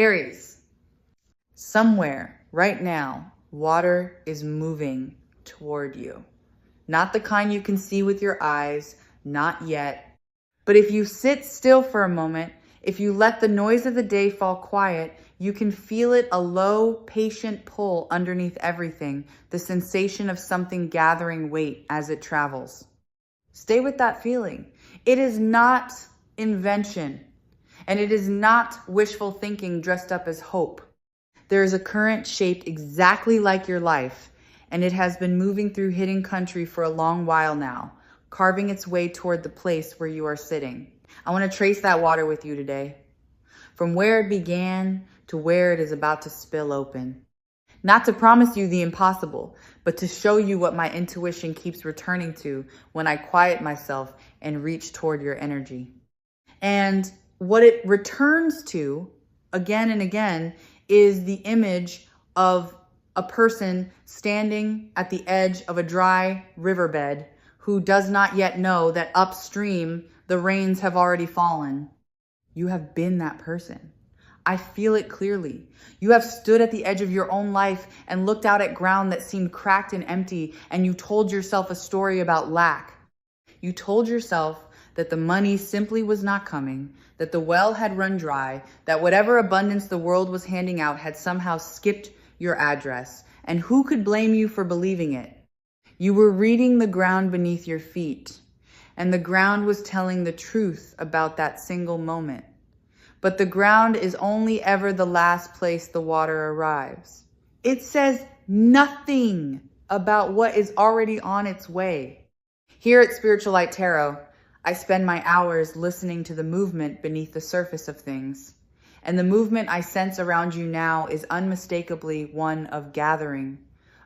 Aries, somewhere right now, water is moving toward you. Not the kind you can see with your eyes, not yet. But if you sit still for a moment, if you let the noise of the day fall quiet, you can feel it, a low, patient pull underneath everything, the sensation of something gathering weight as it travels. Stay with that feeling. It is not invention, and it is not wishful thinking dressed up as hope. There is a current shaped exactly like your life, and it has been moving through hidden country for a long while now, carving its way toward the place where you are sitting. I want to trace that water with you today, from where it began to where it is about to spill open. Not to promise you the impossible, but to show you what my intuition keeps returning to when I quiet myself and reach toward your energy. And what it returns to again and again is the image of a person standing at the edge of a dry riverbed who does not yet know that upstream the rains have already fallen. You have been that person. I feel it clearly. You have stood at the edge of your own life and looked out at ground that seemed cracked and empty, and you told yourself a story about lack. You told yourself that the money simply was not coming, that the well had run dry, that whatever abundance the world was handing out had somehow skipped your address. And who could blame you for believing it? You were reading the ground beneath your feet, and the ground was telling the truth about that single moment. But the ground is only ever the last place the water arrives. It says nothing about what is already on its way. Here at Spiritual Light Tarot, I spend my hours listening to the movement beneath the surface of things. And the movement I sense around you now is unmistakably one of gathering,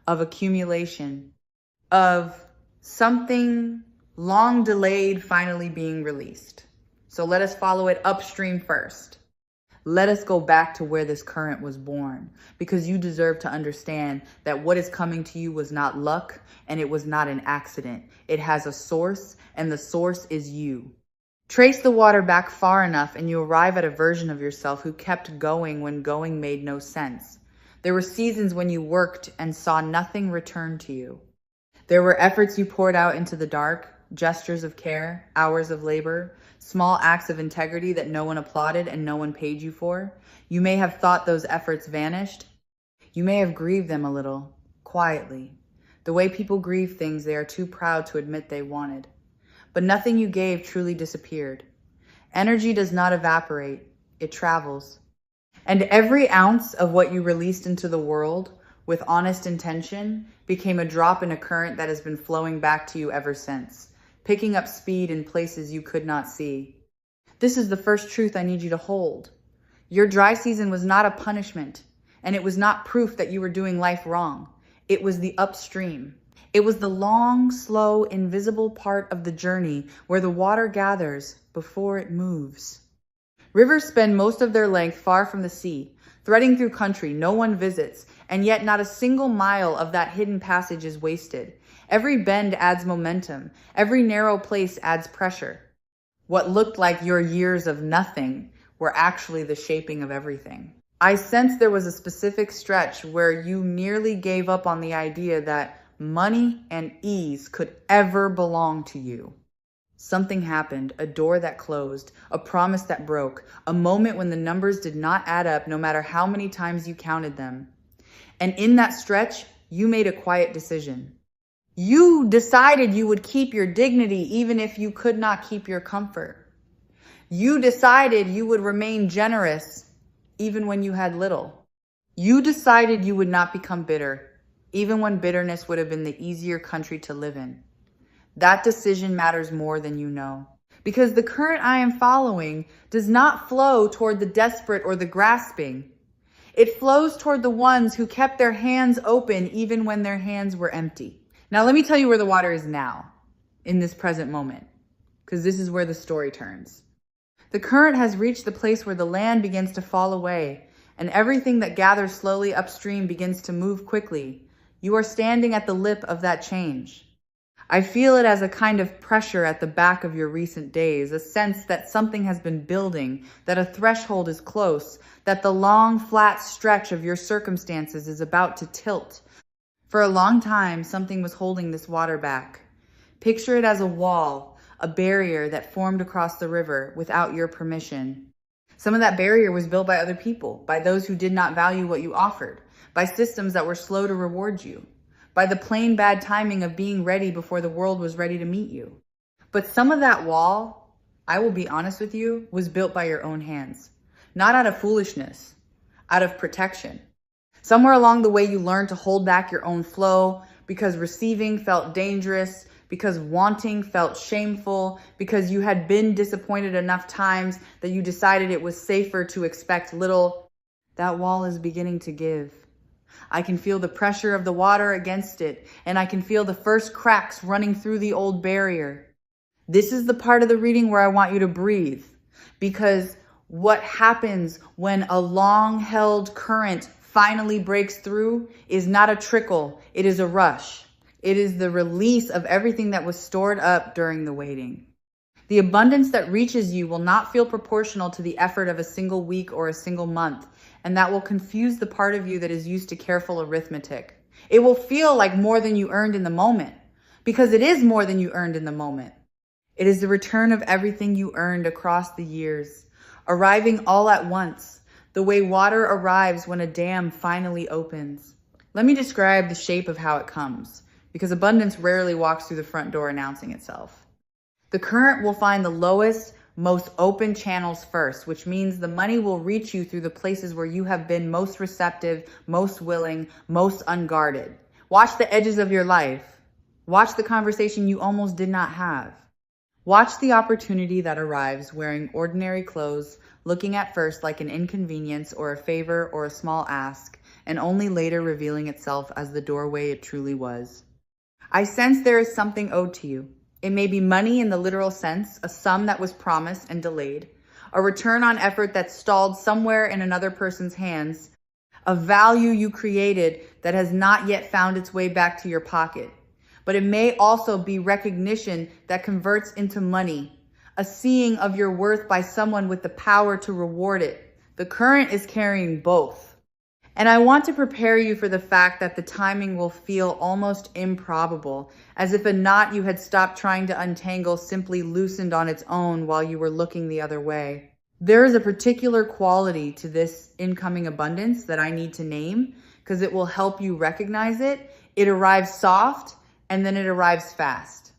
of accumulation, of something long delayed finally being released. So let us follow it upstream first. Let us go back to where this current was born, because you deserve to understand that what is coming to you was not luck, and it was not an accident. It has a source, and the source is you. Trace the water back far enough and you arrive at a version of yourself who kept going when going made no sense. There were seasons when you worked and saw nothing return to you. There were efforts you poured out into the dark, gestures of care, hours of labor, small acts of integrity that no one applauded and no one paid you for. You may have thought those efforts vanished. You may have grieved them a little, quietly, the way people grieve things they are too proud to admit they wanted. But nothing you gave truly disappeared. Energy does not evaporate, it travels. And every ounce of what you released into the world with honest intention became a drop in a current that has been flowing back to you ever since, picking up speed in places you could not see. This is the first truth I need you to hold. Your dry season was not a punishment, and it was not proof that you were doing life wrong. It was the upstream. It was the long, slow, invisible part of the journey where the water gathers before it moves. Rivers spend most of their length far from the sea, threading through country no one visits, and yet not a single mile of that hidden passage is wasted. Every bend adds momentum. Every narrow place adds pressure. What looked like your years of nothing were actually the shaping of everything. I sensed there was a specific stretch where you nearly gave up on the idea that money and ease could ever belong to you. Something happened, a door that closed, a promise that broke, a moment when the numbers did not add up no matter how many times you counted them. And in that stretch, you made a quiet decision. You decided you would keep your dignity even if you could not keep your comfort. You decided you would remain generous even when you had little. You decided you would not become bitter, even when bitterness would have been the easier country to live in. That decision matters more than you know, because the current I am following does not flow toward the desperate or the grasping. It flows toward the ones who kept their hands open even when their hands were empty. Now let me tell you where the water is now, in this present moment, because this is where the story turns. The current has reached the place where the land begins to fall away, and everything that gathers slowly upstream begins to move quickly. You are standing at the lip of that change. I feel it as a kind of pressure at the back of your recent days, a sense that something has been building, that a threshold is close, that the long, flat stretch of your circumstances is about to tilt. For a long time, something was holding this water back. Picture it as a wall, a barrier that formed across the river without your permission. Some of that barrier was built by other people, by those who did not value what you offered, by systems that were slow to reward you, by the plain bad timing of being ready before the world was ready to meet you. But some of that wall, I will be honest with you, was built by your own hands. Not out of foolishness, out of protection. Somewhere along the way, you learned to hold back your own flow because receiving felt dangerous, because wanting felt shameful, because you had been disappointed enough times that you decided it was safer to expect little. That wall is beginning to give. I can feel the pressure of the water against it, and I can feel the first cracks running through the old barrier. This is the part of the reading where I want you to breathe, because what happens when a long-held current finally breaks through is not a trickle, it is a rush. It is the release of everything that was stored up during the waiting. The abundance that reaches you will not feel proportional to the effort of a single week or a single month, and that will confuse the part of you that is used to careful arithmetic. It will feel like more than you earned in the moment, because it is more than you earned in the moment. It is the return of everything you earned across the years, arriving all at once, the way water arrives when a dam finally opens. Let me describe the shape of how it comes, because abundance rarely walks through the front door announcing itself. The current will find the lowest, most open channels first, which means the money will reach you through the places where you have been most receptive, most willing, most unguarded. Watch the edges of your life. Watch the conversation you almost did not have. Watch the opportunity that arrives wearing ordinary clothes, looking at first like an inconvenience or a favor or a small ask, and only later revealing itself as the doorway it truly was. I sense there is something owed to you. It may be money in the literal sense, a sum that was promised and delayed, a return on effort that stalled somewhere in another person's hands, a value you created that has not yet found its way back to your pocket. But it may also be recognition that converts into money, a seeing of your worth by someone with the power to reward it. The current is carrying both. And I want to prepare you for the fact that the timing will feel almost improbable, as if a knot you had stopped trying to untangle simply loosened on its own while you were looking the other way. There is a particular quality to this incoming abundance that I need to name, because it will help you recognize it. It arrives soft, and then it arrives fast.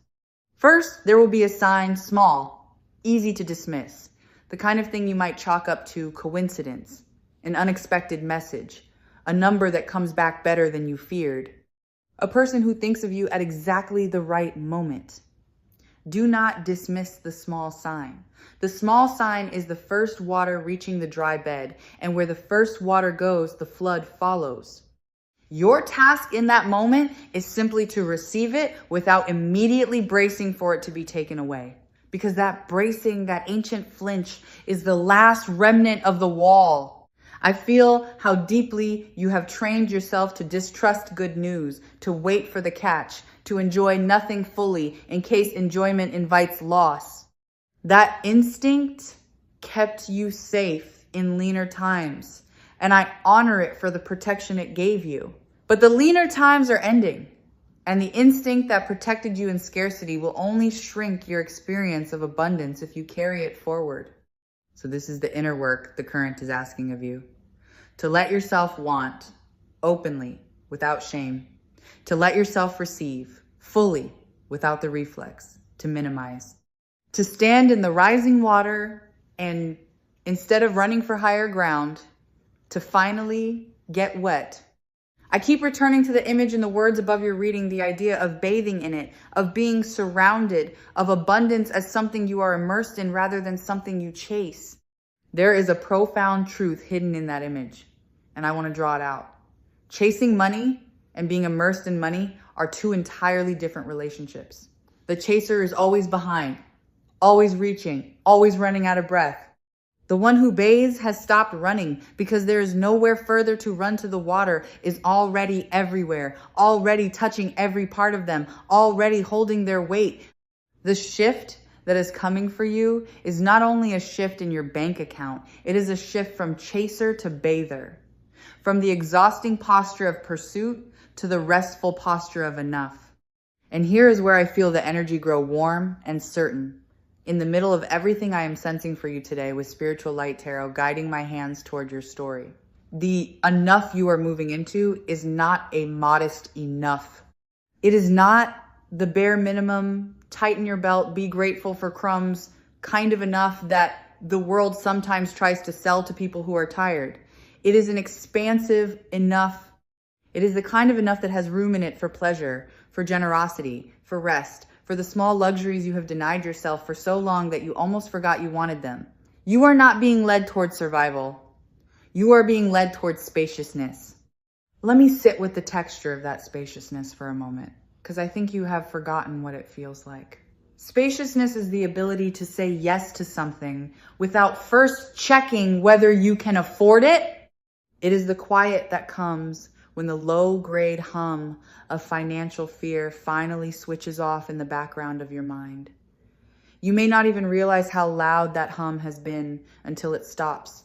First, there will be a sign small, easy to dismiss, the kind of thing you might chalk up to coincidence, an unexpected message, a number that comes back better than you feared, a person who thinks of you at exactly the right moment. Do not dismiss the small sign. The small sign is the first water reaching the dry bed, and where the first water goes, the flood follows. Your task in that moment is simply to receive it without immediately bracing for it to be taken away. Because that bracing, that ancient flinch, is the last remnant of the wall. I feel how deeply you have trained yourself to distrust good news, to wait for the catch, to enjoy nothing fully in case enjoyment invites loss. That instinct kept you safe in leaner times, and I honor it for the protection it gave you. But the leaner times are ending, and the instinct that protected you in scarcity will only shrink your experience of abundance if you carry it forward. So this is the inner work the current is asking of you. To let yourself want, openly, without shame. To let yourself receive, fully, without the reflex, to minimize. To stand in the rising water and, instead of running for higher ground, to finally get wet. I keep returning to the image in the words above your reading, the idea of bathing in it, of being surrounded, of abundance as something you are immersed in rather than something you chase. There is a profound truth hidden in that image, and I want to draw it out. Chasing money and being immersed in money are two entirely different relationships. The chaser is always behind, always reaching, always running out of breath. The one who bathes has stopped running because there is nowhere further to run to. The water is already everywhere, already touching every part of them, already holding their weight. The shift that is coming for you is not only a shift in your bank account, it is a shift from chaser to bather, from the exhausting posture of pursuit to the restful posture of enough. And here is where I feel the energy grow warm and certain. In the middle of everything I am sensing for you today with Spiritual Light Tarot guiding my hands toward your story. The enough you are moving into is not a modest enough. It is not the bare minimum, tighten your belt, be grateful for crumbs, kind of enough that the world sometimes tries to sell to people who are tired. It is an expansive enough. It is the kind of enough that has room in it for pleasure, for generosity, for rest, for the small luxuries you have denied yourself for so long that you almost forgot you wanted them. You are not being led towards survival. You are being led towards spaciousness. Let me sit with the texture of that spaciousness for a moment, because I think you have forgotten what it feels like. Spaciousness is the ability to say yes to something without first checking whether you can afford it. It is the quiet that comes when the low-grade hum of financial fear finally switches off in the background of your mind. You may not even realize how loud that hum has been until it stops.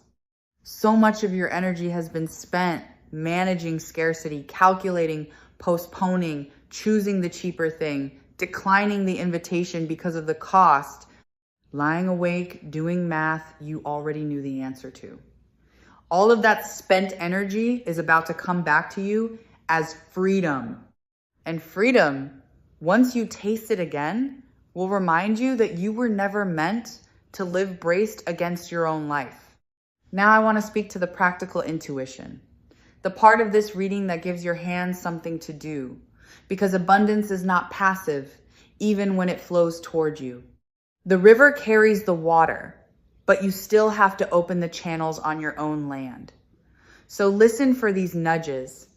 So much of your energy has been spent managing scarcity, calculating, postponing, choosing the cheaper thing, declining the invitation because of the cost, lying awake, doing math you already knew the answer to. All of that spent energy is about to come back to you as freedom. And freedom, once you taste it again, will remind you that you were never meant to live braced against your own life. Now I want to speak to the practical intuition, the part of this reading that gives your hands something to do, because abundance is not passive, even when it flows toward you. The river carries the water, but you still have to open the channels on your own land. So listen for these nudges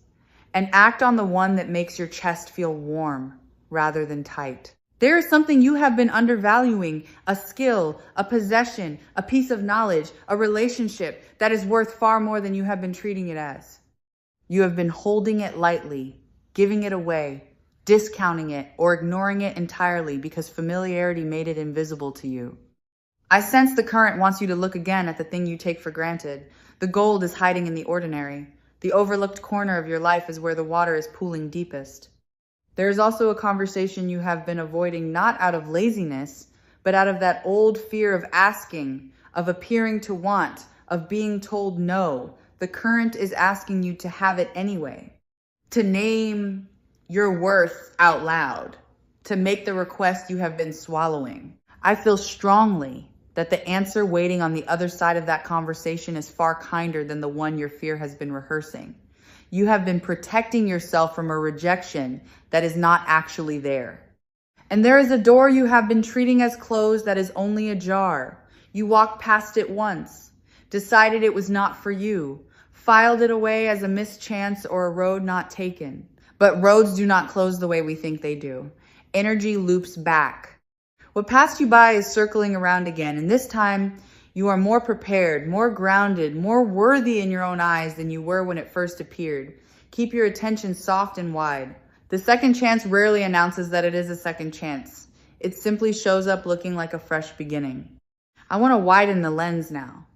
and act on the one that makes your chest feel warm rather than tight. There is something you have been undervaluing, a skill, a possession, a piece of knowledge, a relationship that is worth far more than you have been treating it as. You have been holding it lightly, giving it away, discounting it, or ignoring it entirely because familiarity made it invisible to you. I sense the current wants you to look again at the thing you take for granted. The gold is hiding in the ordinary. The overlooked corner of your life is where the water is pooling deepest. There is also a conversation you have been avoiding, not out of laziness, but out of that old fear of asking, of appearing to want, of being told no. The current is asking you to have it anyway, to name your worth out loud, to make the request you have been swallowing. I feel strongly that the answer waiting on the other side of that conversation is far kinder than the one your fear has been rehearsing. You have been protecting yourself from a rejection that is not actually there. And there is a door you have been treating as closed that is only ajar. You walked past it once, decided it was not for you, filed it away as a mischance or a road not taken. But roads do not close the way we think they do. Energy loops back. What passed you by is circling around again, and this time you are more prepared, more grounded, more worthy in your own eyes than you were when it first appeared. Keep your attention soft and wide. The second chance rarely announces that it is a second chance. It simply shows up looking like a fresh beginning. I want to widen the lens now,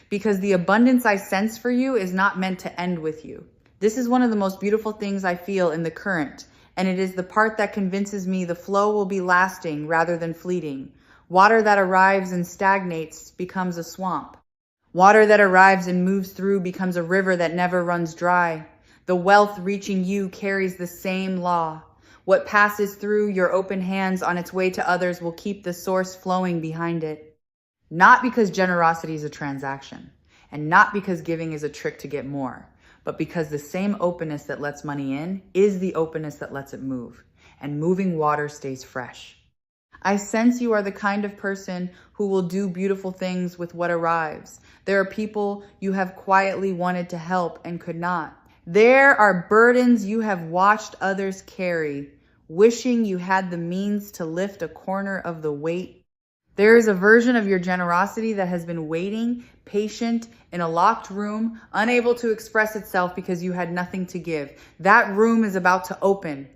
because the abundance I sense for you is not meant to end with you. This is one of the most beautiful things I feel in the current, and it is the part that convinces me the flow will be lasting rather than fleeting. Water that arrives and stagnates becomes a swamp. Water that arrives and moves through becomes a river that never runs dry. The wealth reaching you carries the same law. What passes through your open hands on its way to others will keep the source flowing behind it. Not because generosity is a transaction, and not because giving is a trick to get more, but because the same openness that lets money in is the openness that lets it move, and moving water stays fresh. I sense you are the kind of person who will do beautiful things with what arrives. There are people you have quietly wanted to help and could not. There are burdens you have watched others carry, wishing you had the means to lift a corner of the weight There is a version of your generosity that has been waiting, patient, in a locked room, unable to express itself because you had nothing to give. That room is about to open.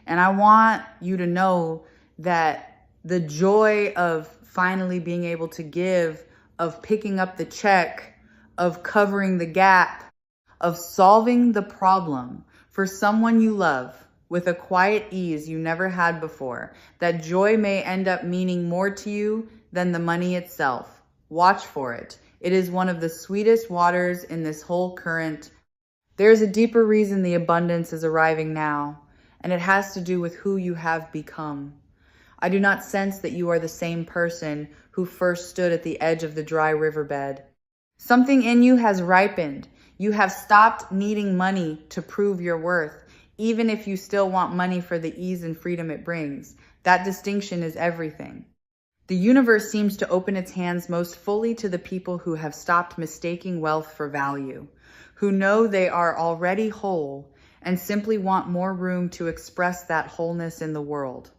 And I want you to know that the joy of finally being able to give, of picking up the check, of covering the gap, of solving the problem for someone you love with a quiet ease you never had before, that joy may end up meaning more to you than the money itself. Watch for it. It is one of the sweetest waters in this whole current. There's a deeper reason the abundance is arriving now, and it has to do with who you have become. I do not sense that you are the same person who first stood at the edge of the dry riverbed. Something in you has ripened. You have stopped needing money to prove your worth, even if you still want money for the ease and freedom it brings. That distinction is everything. The universe seems to open its hands most fully to the people who have stopped mistaking wealth for value, who know they are already whole and simply want more room to express that wholeness in the world.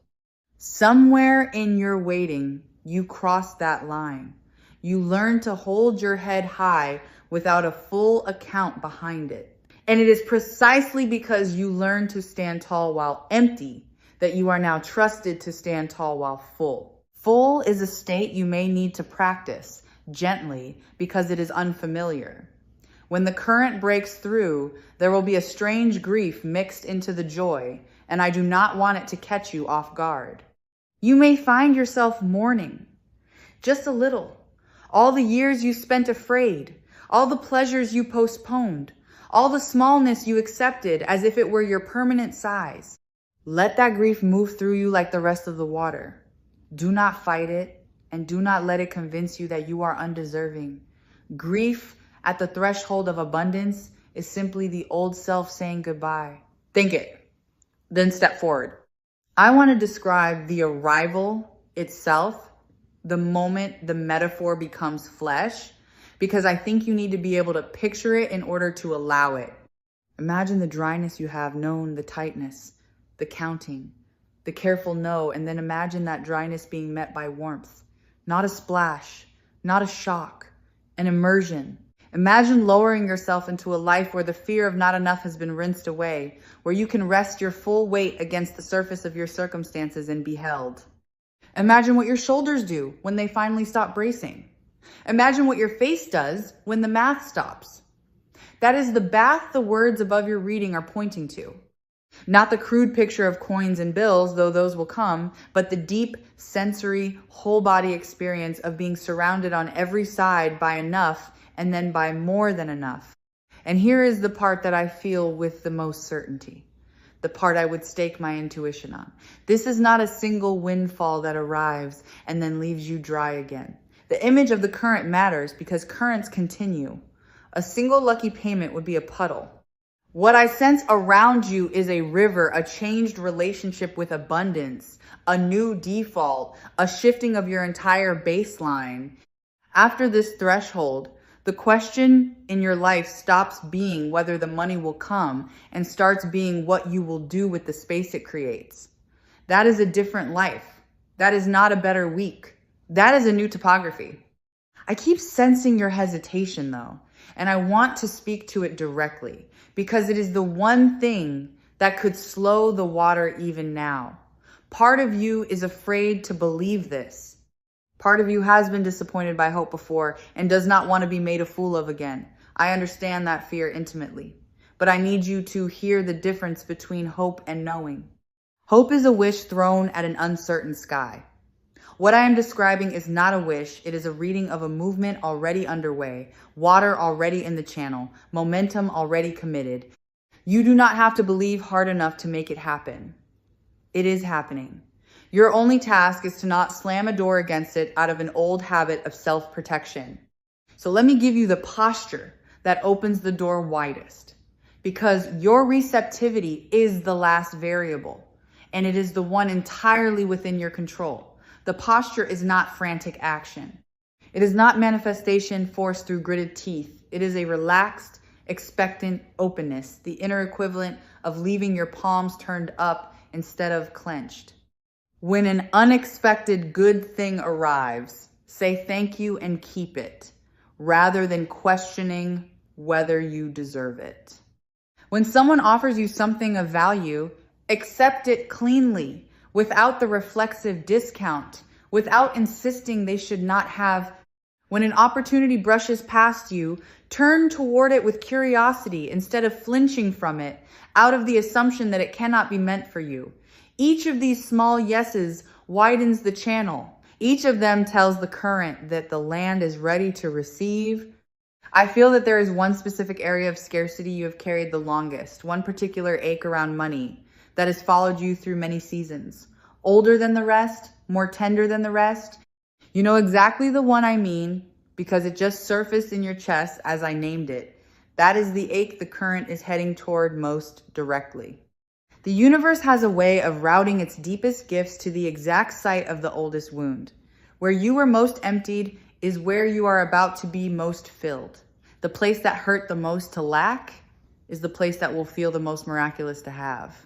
Somewhere in your waiting, you cross that line. You learn to hold your head high without a full account behind it. And it is precisely because you learn to stand tall while empty that you are now trusted to stand tall while full. Full is a state you may need to practice gently because it is unfamiliar. When the current breaks through, there will be a strange grief mixed into the joy, and I do not want it to catch you off guard. You may find yourself mourning, just a little. All the years you spent afraid, all the pleasures you postponed, all the smallness you accepted as if it were your permanent size. Let that grief move through you like the rest of the water. Do not fight it, and do not let it convince you that you are undeserving. Grief at the threshold of abundance is simply the old self saying goodbye. Think it, then step forward. I want to describe the arrival itself, the moment the metaphor becomes flesh, because I think you need to be able to picture it in order to allow it. Imagine the dryness you have known, the tightness, the counting, the careful no, and then imagine that dryness being met by warmth. Not a splash, not a shock, an immersion. Imagine lowering yourself into a life where the fear of not enough has been rinsed away, where you can rest your full weight against the surface of your circumstances and be held. Imagine what your shoulders do when they finally stop bracing. Imagine what your face does when the math stops. That is the bath the words above your reading are pointing to. Not the crude picture of coins and bills, though those will come, but the deep, sensory, whole body experience of being surrounded on every side by enough and then by more than enough. And here is the part that I feel with the most certainty. The part I would stake my intuition on. This is not a single windfall that arrives and then leaves you dry again. The image of the current matters because currents continue. A single lucky payment would be a puddle. What I sense around you is a river, a changed relationship with abundance, a new default, a shifting of your entire baseline. After this threshold, the question in your life stops being whether the money will come and starts being what you will do with the space it creates. That is a different life. That is not a better week. That is a new topography. I keep sensing your hesitation though, and I want to speak to it directly because it is the one thing that could slow the water even now. Part of you is afraid to believe this. Part of you has been disappointed by hope before and does not want to be made a fool of again. I understand that fear intimately, but I need you to hear the difference between hope and knowing. Hope is a wish thrown at an uncertain sky. What I am describing is not a wish. It is a reading of a movement already underway, water already in the channel, momentum already committed. You do not have to believe hard enough to make it happen. It is happening. Your only task is to not slam a door against it out of an old habit of self-protection. So let me give you the posture that opens the door widest, because your receptivity is the last variable, and it is the one entirely within your control. The posture is not frantic action. It is not manifestation forced through gritted teeth. It is a relaxed, expectant openness, the inner equivalent of leaving your palms turned up instead of clenched. When an unexpected good thing arrives, say thank you and keep it, rather than questioning whether you deserve it. When someone offers you something of value, accept it cleanly, without the reflexive discount, without insisting they should not have. When an opportunity brushes past you, turn toward it with curiosity instead of flinching from it, out of the assumption that it cannot be meant for you. Each of these small yeses widens the channel. Each of them tells the current that the land is ready to receive. I feel that there is one specific area of scarcity you have carried the longest, one particular ache around money that has followed you through many seasons. Older than the rest, more tender than the rest. You know exactly the one I mean because it just surfaced in your chest as I named it. That is the ache the current is heading toward most directly. The universe has a way of routing its deepest gifts to the exact site of the oldest wound. Where you were most emptied is where you are about to be most filled. The place that hurt the most to lack is the place that will feel the most miraculous to have.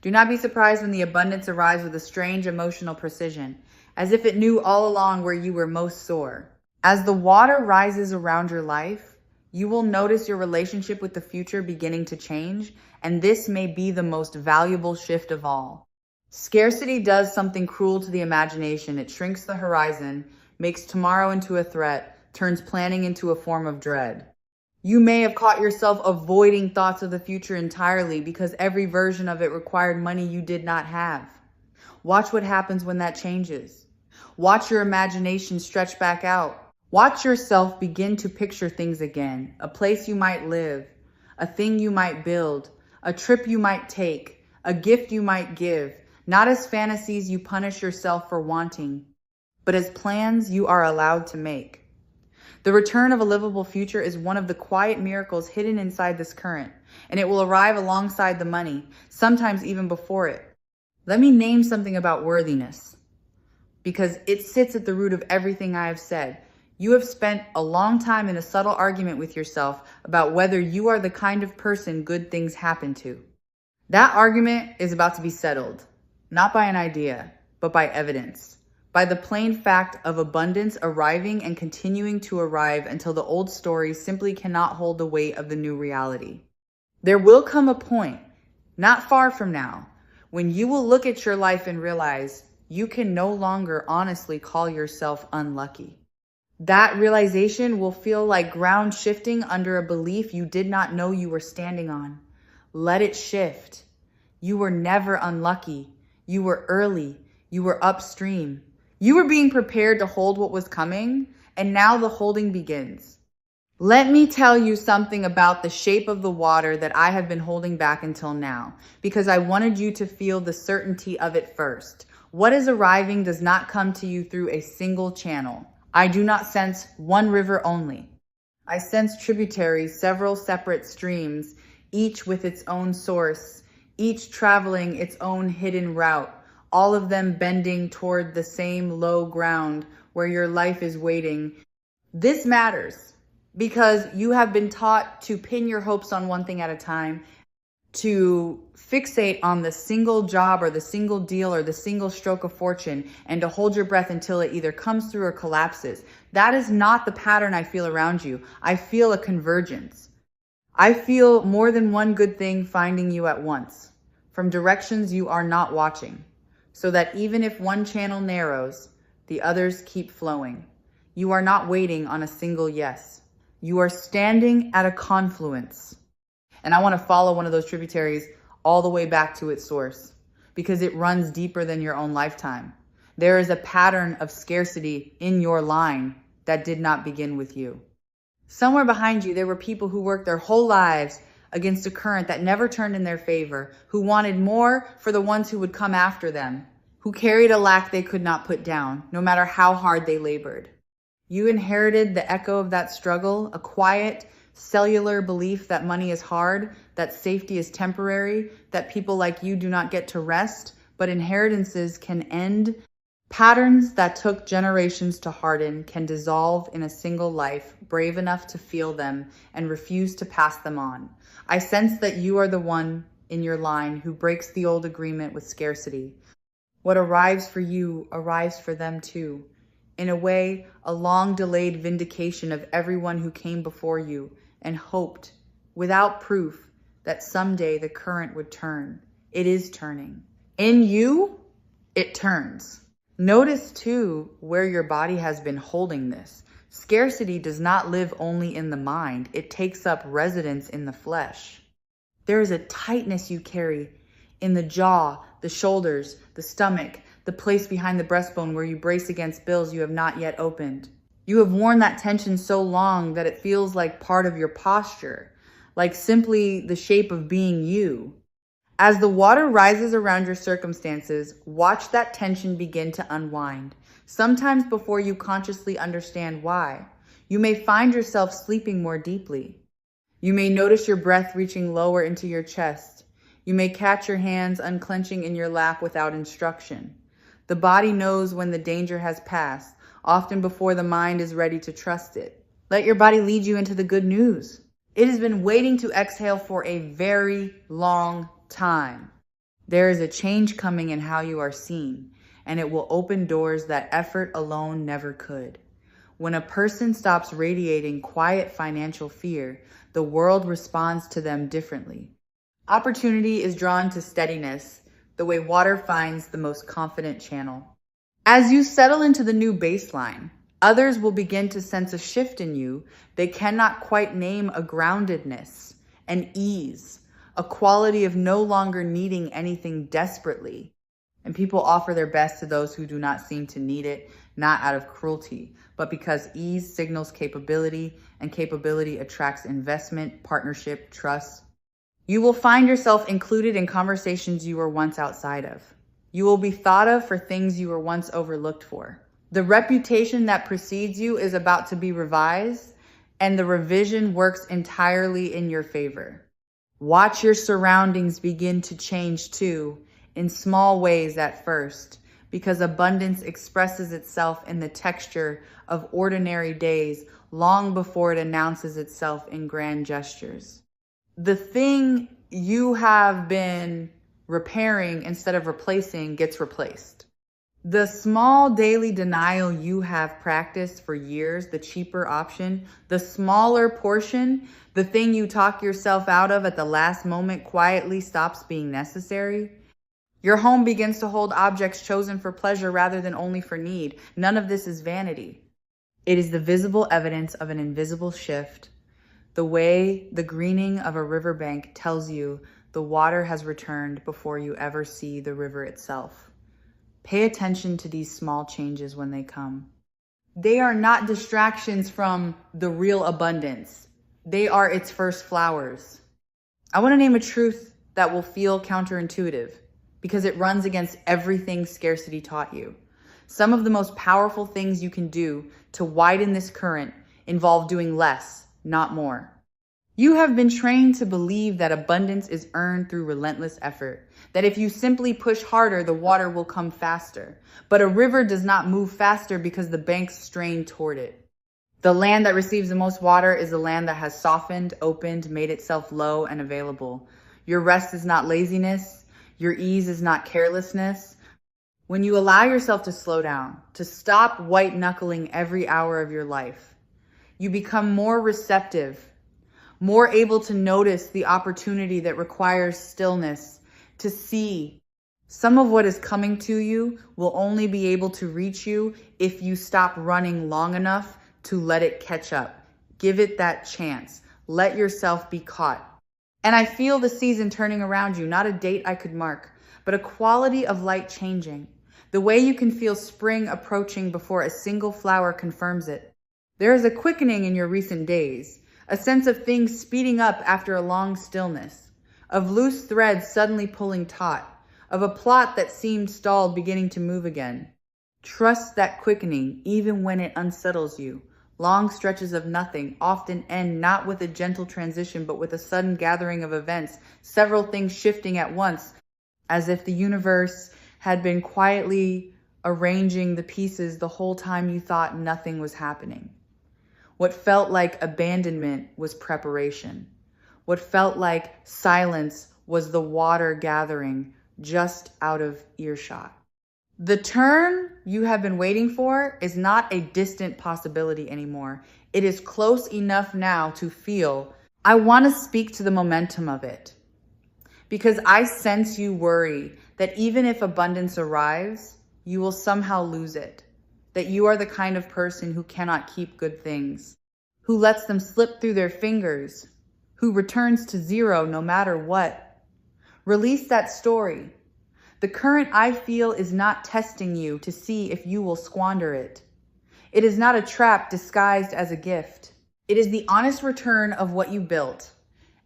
Do not be surprised when the abundance arrives with a strange emotional precision, as if it knew all along where you were most sore. As the water rises around your life, you will notice your relationship with the future beginning to change, and this may be the most valuable shift of all. Scarcity does something cruel to the imagination. It shrinks the horizon, makes tomorrow into a threat, turns planning into a form of dread. You may have caught yourself avoiding thoughts of the future entirely because every version of it required money you did not have. Watch what happens when that changes. Watch your imagination stretch back out. Watch yourself begin to picture things again, a place you might live, a thing you might build, a trip you might take, a gift you might give, not as fantasies you punish yourself for wanting, but as plans you are allowed to make. The return of a livable future is one of the quiet miracles hidden inside this current, and it will arrive alongside the money, sometimes even before it. Let me name something about worthiness, because it sits at the root of everything I have said. You have spent a long time in a subtle argument with yourself about whether you are the kind of person good things happen to. That argument is about to be settled, not by an idea, but by evidence. By the plain fact of abundance arriving and continuing to arrive until the old stories simply cannot hold the weight of the new reality. There will come a point, not far from now, when you will look at your life and realize you can no longer honestly call yourself unlucky. That realization will feel like ground shifting under a belief you did not know you were standing on. Let it shift. You were never unlucky. You were early. You were upstream. You were being prepared to hold what was coming, and now the holding begins. Let me tell you something about the shape of the water that I have been holding back until now, because I wanted you to feel the certainty of it first. What is arriving does not come to you through a single channel. I do not sense one river only. I sense tributaries, several separate streams, each with its own source, each traveling its own hidden route, all of them bending toward the same low ground where your life is waiting. This matters because you have been taught to pin your hopes on one thing at a time, to fixate on the single job or the single deal or the single stroke of fortune, and to hold your breath until it either comes through or collapses. That is not the pattern I feel around you. I feel a convergence. I feel more than one good thing finding you at once, from directions you are not watching, so that even if one channel narrows, the others keep flowing. You are not waiting on a single yes. You are standing at a confluence. And I want to follow one of those tributaries all the way back to its source because it runs deeper than your own lifetime. There is a pattern of scarcity in your line that did not begin with you. Somewhere behind you, there were people who worked their whole lives against a current that never turned in their favor, who wanted more for the ones who would come after them, who carried a lack they could not put down, no matter how hard they labored. You inherited the echo of that struggle, a quiet, cellular belief that money is hard, that safety is temporary, that people like you do not get to rest, but inheritances can end. Patterns that took generations to harden can dissolve in a single life, brave enough to feel them and refuse to pass them on. I sense that you are the one in your line who breaks the old agreement with scarcity. What arrives for you arrives for them too. In a way, a long-delayed vindication of everyone who came before you and hoped, without proof, that someday the current would turn. It is turning. In you, it turns. Notice too where your body has been holding this. Scarcity does not live only in the mind. It takes up residence in the flesh. There is a tightness you carry in the jaw, the shoulders, the stomach, the place behind the breastbone where you brace against bills you have not yet opened. You have worn that tension so long that it feels like part of your posture, like simply the shape of being you. As the water rises around your circumstances, watch that tension begin to unwind, sometimes before you consciously understand why. You may find yourself sleeping more deeply. You may notice your breath reaching lower into your chest. You may catch your hands unclenching in your lap without instruction. The body knows when the danger has passed, often before the mind is ready to trust it. Let your body lead you into the good news. It has been waiting to exhale for a very long time. There is a change coming in how you are seen, and it will open doors that effort alone never could. When a person stops radiating quiet financial fear, the world responds to them differently. Opportunity is drawn to steadiness, the way water finds the most confident channel. As you settle into the new baseline, others will begin to sense a shift in you they cannot quite name, a groundedness, an ease, a quality of no longer needing anything desperately. And people offer their best to those who do not seem to need it, not out of cruelty, but because ease signals capability, and capability attracts investment, partnership, trust. You will find yourself included in conversations you were once outside of. You will be thought of for things you were once overlooked for. The reputation that precedes you is about to be revised, and the revision works entirely in your favor. Watch your surroundings begin to change too, in small ways at first, because abundance expresses itself in the texture of ordinary days long before it announces itself in grand gestures. The thing you have been repairing instead of replacing gets replaced. The small daily denial you have practiced for years, the cheaper option, the smaller portion, the thing you talk yourself out of at the last moment quietly stops being necessary. Your home begins to hold objects chosen for pleasure rather than only for need. None of this is vanity. It is the visible evidence of an invisible shift. The way the greening of a riverbank tells you the water has returned before you ever see the river itself. Pay attention to these small changes when they come. They are not distractions from the real abundance. They are its first flowers. I want to name a truth that will feel counterintuitive because it runs against everything scarcity taught you. Some of the most powerful things you can do to widen this current involve doing less, not more. You have been trained to believe that abundance is earned through relentless effort, that if you simply push harder, the water will come faster. But a river does not move faster because the banks strain toward it. The land that receives the most water is the land that has softened, opened, made itself low and available. Your rest is not laziness. Your ease is not carelessness. When you allow yourself to slow down, to stop white-knuckling every hour of your life, you become more receptive, more able to notice the opportunity that requires stillness, to see. Some of what is coming to you will only be able to reach you if you stop running long enough to let it catch up. Give it that chance. Let yourself be caught. And I feel the season turning around you, not a date I could mark, but a quality of light changing. The way you can feel spring approaching before a single flower confirms it. There is a quickening in your recent days, a sense of things speeding up after a long stillness, of loose threads suddenly pulling taut, of a plot that seemed stalled beginning to move again. Trust that quickening even when it unsettles you. Long stretches of nothing often end not with a gentle transition, but with a sudden gathering of events, several things shifting at once, as if the universe had been quietly arranging the pieces the whole time you thought nothing was happening. What felt like abandonment was preparation. What felt like silence was the water gathering just out of earshot. The turn you have been waiting for is not a distant possibility anymore. It is close enough now to feel. I want to speak to the momentum of it because I sense you worry that even if abundance arrives, you will somehow lose it. That you are the kind of person who cannot keep good things, who lets them slip through their fingers, who returns to zero no matter what. Release that story. The current I feel is not testing you to see if you will squander it. It is not a trap disguised as a gift. It is the honest return of what you built,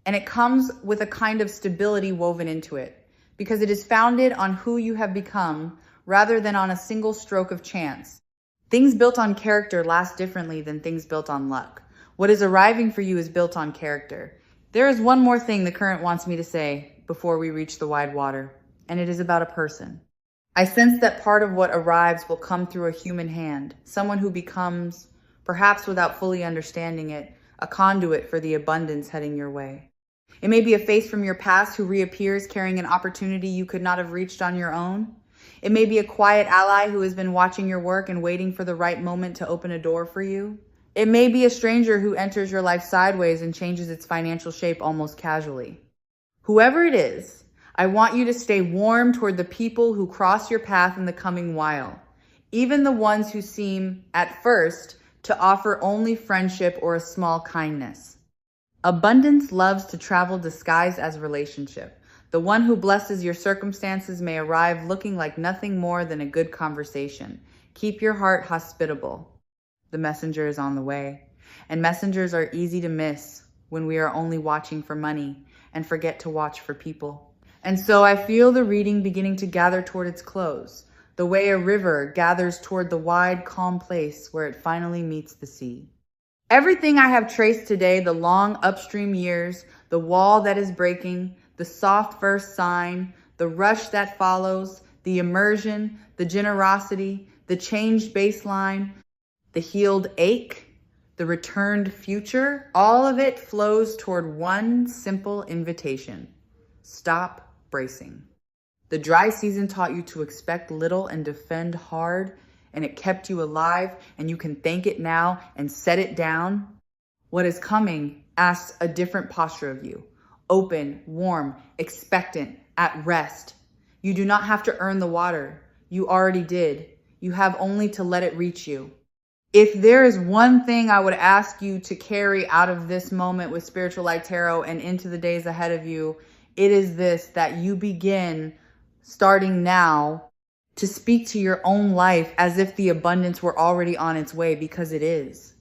and it comes with a kind of stability woven into it because it is founded on who you have become rather than on a single stroke of chance. Things built on character last differently than things built on luck. What is arriving for you is built on character. There is one more thing the current wants me to say before we reach the wide water, and it is about a person. I sense that part of what arrives will come through a human hand, someone who becomes, perhaps without fully understanding it, a conduit for the abundance heading your way. It may be a face from your past who reappears carrying an opportunity you could not have reached on your own. It may be a quiet ally who has been watching your work and waiting for the right moment to open a door for you. It may be a stranger who enters your life sideways and changes its financial shape almost casually. Whoever it is, I want you to stay warm toward the people who cross your path in the coming while, even the ones who seem, at first, to offer only friendship or a small kindness. Abundance loves to travel disguised as relationship. The one who blesses your circumstances may arrive looking like nothing more than a good conversation. Keep your heart hospitable. The messenger is on the way, and messengers are easy to miss when we are only watching for money and forget to watch for people. And so I feel the reading beginning to gather toward its close, the way a river gathers toward the wide, calm place where it finally meets the sea. Everything I have traced today, the long upstream years, the wall that is breaking, the soft first sign, the rush that follows, the immersion, the generosity, the changed baseline, the healed ache, the returned future, all of it flows toward one simple invitation. Stop bracing. The dry season taught you to expect little and defend hard, and it kept you alive, and you can thank it now and set it down. What is coming asks a different posture of you. Open, warm, expectant, at rest. You do not have to earn the water. You already did. You have only to let it reach you. If there is one thing I would ask you to carry out of this moment with Spiritual Light Tarot and into the days ahead of you, it is this, that you begin, starting now, to speak to your own life as if the abundance were already on its way, because it is.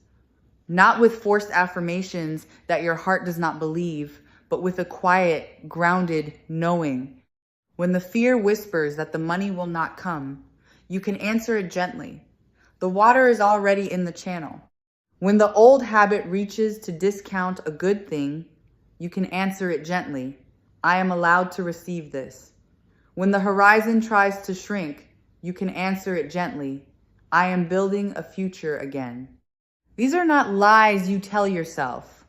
Not with forced affirmations that your heart does not believe, but with a quiet, grounded knowing. When the fear whispers that the money will not come, you can answer it gently. The water is already in the channel. When the old habit reaches to discount a good thing, you can answer it gently. I am allowed to receive this. When the horizon tries to shrink, you can answer it gently. I am building a future again. These are not lies you tell yourself.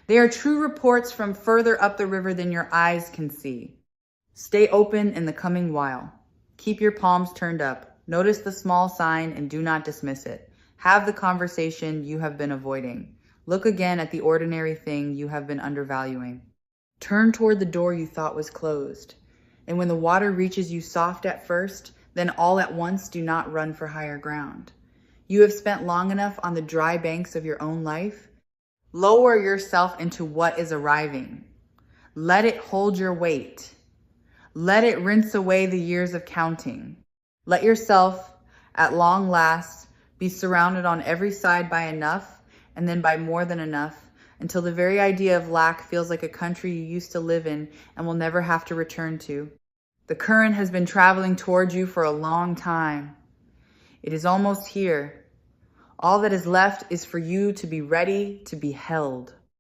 They are true reports from further up the river than your eyes can see. Stay open in the coming while. Keep your palms turned up. Notice the small sign and do not dismiss it. Have the conversation you have been avoiding. Look again at the ordinary thing you have been undervaluing. Turn toward the door you thought was closed. And when the water reaches you soft at first, then all at once do not run for higher ground. You have spent long enough on the dry banks of your own life. Lower yourself into what is arriving. Let it hold your weight. Let it rinse away the years of counting. Let yourself, at long last, be surrounded on every side by enough, and then by more than enough, until the very idea of lack feels like a country you used to live in and will never have to return to. The current has been traveling toward you for a long time. It is almost here. All that is left is for you to be ready to be held.